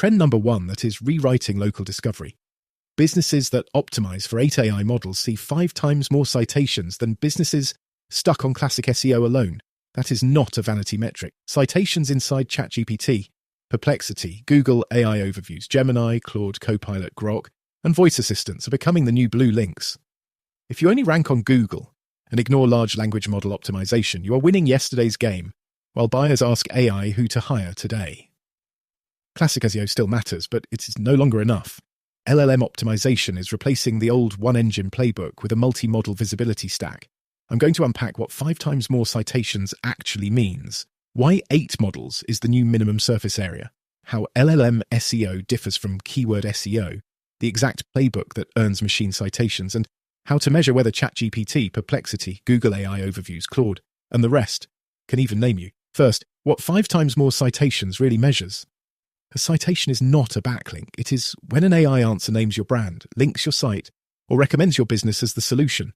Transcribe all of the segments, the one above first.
Trend number one, that is rewriting local discovery. Businesses that optimize for 8 AI models see 5 times more citations than businesses stuck on classic SEO alone. That is not a vanity metric. Citations inside ChatGPT, Perplexity, Google AI overviews, Gemini, Claude, Copilot, Grok, and voice assistants are becoming the new blue links. If you only rank on Google and ignore large language model optimization, you are winning yesterday's game, while buyers ask AI who to hire today. Classic SEO still matters, but it is no longer enough. LLM optimization is replacing the old one-engine playbook with a multi-model visibility stack. I'm going to unpack what 5 times more citations actually means, why 8 models is the new minimum surface area, how LLM SEO differs from keyword SEO, the exact playbook that earns machine citations, and how to measure whether ChatGPT, Perplexity, Google AI overviews, Claude, and the rest can even name you. First, what 5 times more citations really measures. A citation is not a backlink. It is when an AI answer names your brand, links your site, or recommends your business as the solution.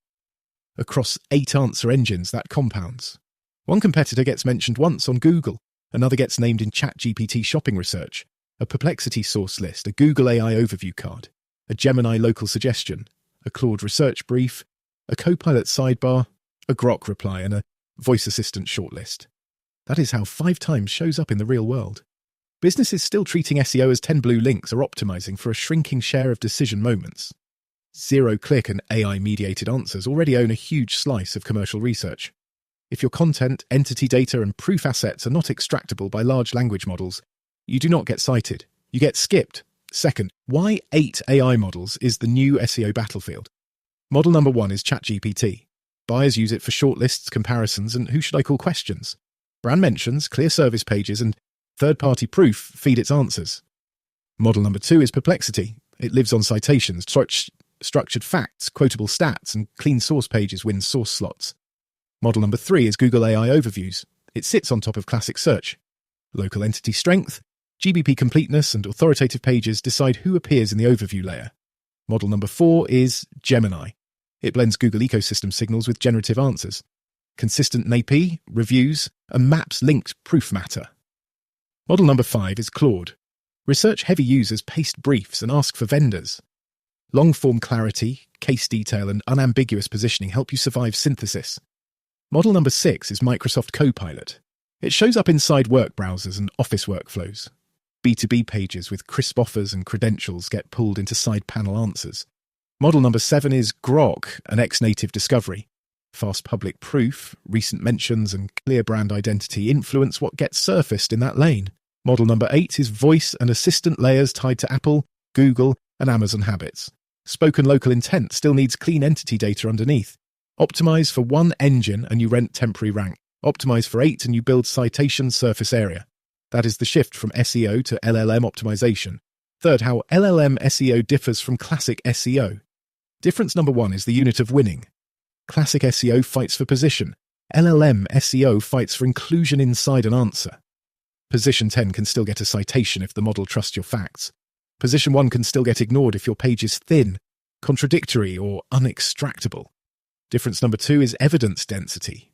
Across 8 answer engines, that compounds. One competitor gets mentioned once on Google, another gets named in ChatGPT shopping research, a Perplexity source list, a Google AI overview card, a Gemini local suggestion, a Claude research brief, a Copilot sidebar, a Grok reply, and a voice assistant shortlist. That is how 5 times shows up in the real world. Businesses still treating SEO as 10 blue links are optimizing for a shrinking share of decision moments. Zero-click and AI-mediated answers already own a huge slice of commercial research. If your content, entity data, and proof assets are not extractable by large language models, you do not get cited. You get skipped. Second, why 8 AI models is the new SEO battlefield? Model number 1 is ChatGPT. Buyers use it for shortlists, comparisons, and who should I call questions. Brand mentions, clear service pages, and third-party proof feed its answers. Model number 2 is Perplexity. It lives on citations, structured facts, quotable stats, and clean source pages win source slots. Model number 3 is Google AI overviews. It sits on top of classic search. Local entity strength, GBP completeness, and authoritative pages decide who appears in the overview layer. Model number 4 is Gemini. It blends Google ecosystem signals with generative answers. Consistent NAP, reviews, and maps linked proof matter. Model number 5 is Claude. Research-heavy users paste briefs and ask for vendors. Long-form clarity, case detail, and unambiguous positioning help you survive synthesis. Model number 6 is Microsoft Copilot. It shows up inside work browsers and office workflows. B2B pages with crisp offers and credentials get pulled into side panel answers. Model number 7 is Grok, an ex-native discovery. Fast public proof, recent mentions, and clear brand identity influence what gets surfaced in that lane. Model number 8 is voice and assistant layers tied to Apple, Google, and Amazon habits. Spoken local intent still needs clean entity data underneath. Optimize for 1 engine and you rent temporary rank. Optimize for 8 and you build citation surface area. That is the shift from SEO to LLM optimization. Third, how LLM SEO differs from classic SEO. Difference number 1 is the unit of winning. Classic SEO fights for position. LLM SEO fights for inclusion inside an answer. Position 10 can still get a citation if the model trusts your facts. Position 1 can still get ignored if your page is thin, contradictory, or unextractable. Difference number 2 is evidence density.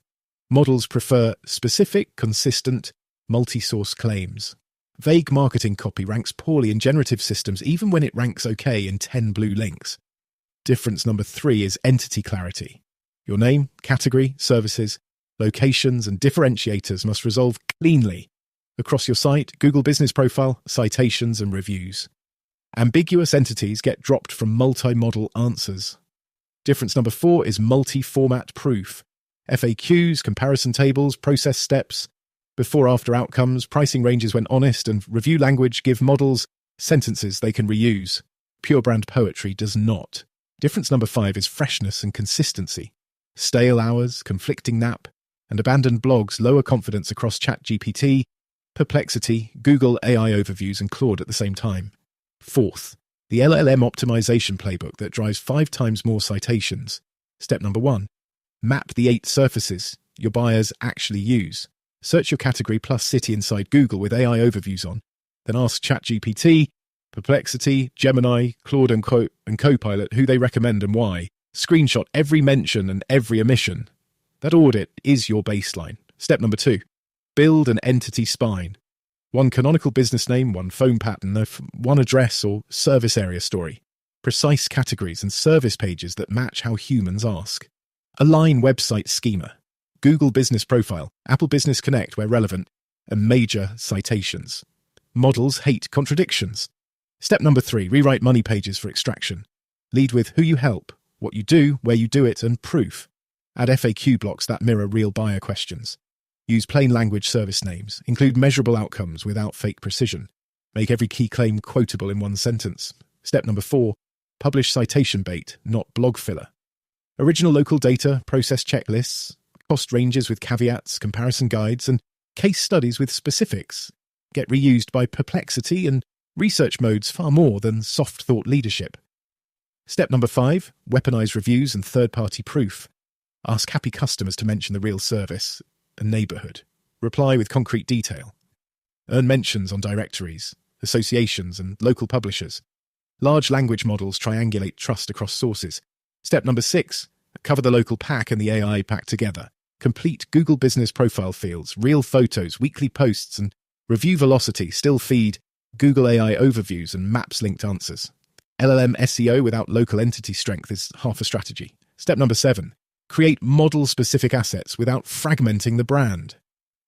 Models prefer specific, consistent, multi-source claims. Vague marketing copy ranks poorly in generative systems even when it ranks okay in 10 blue links. Difference number 3 is entity clarity. Your name, category, services, locations, and differentiators must resolve cleanly across your site, Google Business Profile, citations, and reviews. Ambiguous entities get dropped from multi-model answers. Difference number 4 is multi-format proof. FAQs, comparison tables, process steps, before-after outcomes, pricing ranges when honest, and review language give models sentences they can reuse. Pure brand poetry does not. Difference number 5 is freshness and consistency. Stale hours, conflicting NAP, and abandoned blogs lower confidence across ChatGPT, Perplexity, Google AI overviews, and Claude at the same time. Fourth, the LLM optimization playbook that drives 5 times more citations. Step number 1, map the 8 surfaces your buyers actually use. Search your category plus city inside Google with AI overviews on. Then ask ChatGPT, Perplexity, Gemini, Claude, and Copilot who they recommend and why. Screenshot every mention and every omission. That audit is your baseline. Step number 2, build an entity spine. One canonical business name, one phone pattern, one address or service area story. Precise categories and service pages that match how humans ask. Align website schema. Google Business Profile, Apple Business Connect where relevant, and major citations. Models hate contradictions. Step number 3, rewrite money pages for extraction. Lead with who you help, what you do, where you do it, and proof. Add FAQ blocks that mirror real buyer questions. Use plain language service names. Include measurable outcomes without fake precision. Make every key claim quotable in one sentence. Step number 4, publish citation bait, not blog filler. Original local data, process checklists, cost ranges with caveats, comparison guides, and case studies with specifics get reused by Perplexity and research modes far more than soft thought leadership. Step number 5, weaponize reviews and third-party proof. Ask happy customers to mention the real service and neighborhood. Reply with concrete detail. Earn mentions on directories, associations, and local publishers. Large language models triangulate trust across sources. Step number 6, cover the local pack and the AI pack together. Complete Google Business Profile fields, real photos, weekly posts, and review velocity still feed Google AI overviews and maps-linked answers. LLM SEO without local entity strength is half a strategy. Step number 7, create model-specific assets without fragmenting the brand.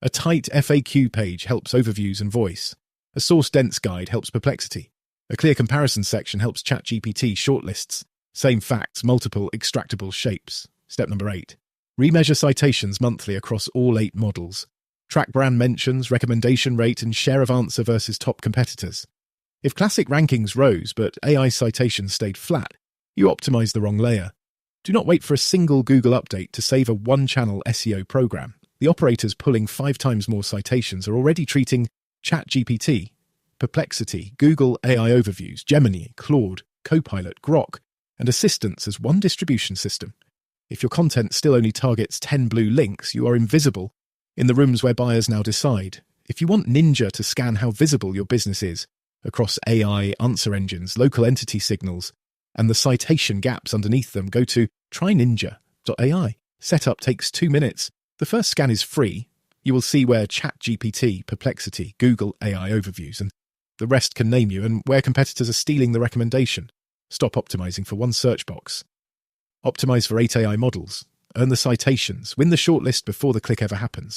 A tight FAQ page helps overviews and voice. A source-dense guide helps Perplexity. A clear comparison section helps ChatGPT shortlists. Same facts, multiple extractable shapes. Step number 8, remeasure citations monthly across all 8 models. Track brand mentions, recommendation rate, and share of answer versus top competitors. If classic rankings rose but AI citations stayed flat, you optimize the wrong layer. Do not wait for a single Google update to save a one-channel SEO program. The operators pulling 5 times more citations are already treating ChatGPT, Perplexity, Google AI Overviews, Gemini, Claude, Copilot, Grok, and assistants as one distribution system. If your content still only targets 10 blue links, you are invisible in the rooms where buyers now decide. If you want Ninja to scan how visible your business is across AI, answer engines, local entity signals, and the citation gaps underneath them, go to tryninja.ai. Setup takes 2 minutes. The first scan is free. You will see where ChatGPT, Perplexity, Google AI Overviews, and the rest can name you, and where competitors are stealing the recommendation. Stop optimizing for one search box. Optimize for 8 AI models. Earn the citations. Win the shortlist before the click ever happens.